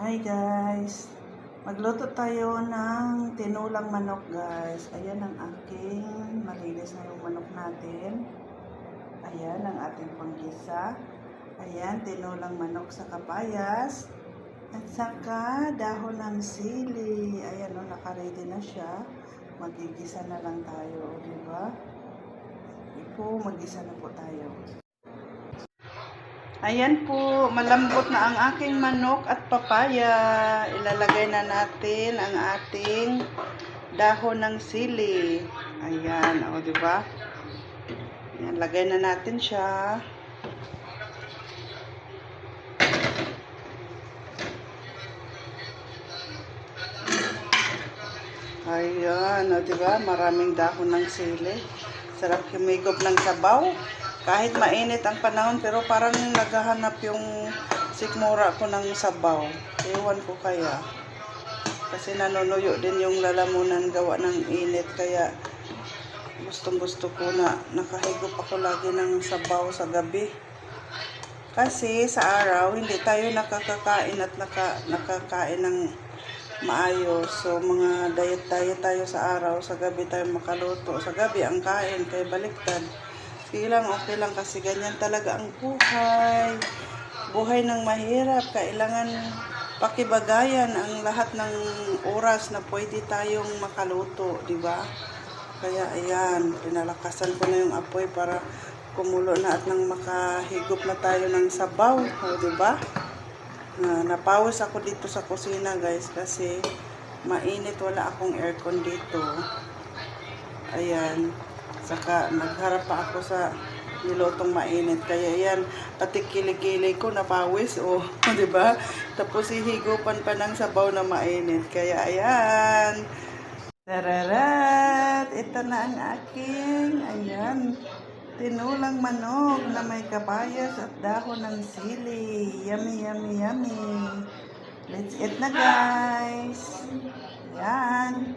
Hi guys, magluto tayo ng tinulang manok guys. Ayan ang aking malinis na yung manok natin. Ayan ang ating panggisa. Ayan, tinulang manok sa kapayas. At saka dahon ng sili. Ayan o, nakaready na siya. Magigisa na lang tayo, diba? Ipo, magisa na po tayo. Ayan po, malambot na ang aking manok at papaya. Ilalagay na natin ang ating dahon ng sili. Ayan, o diba? Ayan, lagay na natin siya. Ayan, o diba? Maraming dahon ng sili. Sarap humigop ng sabaw. Kahit mainit ang panahon, pero parang naghahanap yung sikmura ko ng sabaw. Ewan ko kaya. Kasi nanunuyo din yung lalamunan gawa ng init. Kaya gustong-gusto ko na nakahigop ako lagi ng sabaw sa gabi. Kasi sa araw, hindi tayo nakakakain at nakakain ng maayos. So, mga diet tayo sa araw. Sa gabi tayo makaluto. Sa gabi ang kain, kaya baliktad. Okay lang kasi ganyan talaga ang buhay. Buhay ng mahirap. Kailangan pakibagayan ang lahat ng oras na pwede tayong makaluto, di ba? Kaya ayan, pinalakasan ko na yung apoy para kumulo na at nang makahigop na tayo ng sabaw, di ba? Napawis ako dito sa kusina, guys, kasi mainit, wala akong aircon dito. Ayan. Saka nagharap pa ako sa nilotong mainit. Kaya yan, pati kilikili ko napawis. O, di ba? Tapos hihigupan pa ng sabaw na mainit. Kaya ayan. Tararat! Ito na ang aking, ayan, tinulang manok na may kapayas at dahon ng sili. Yummy, yummy, yummy. Let's eat na guys. Ayan.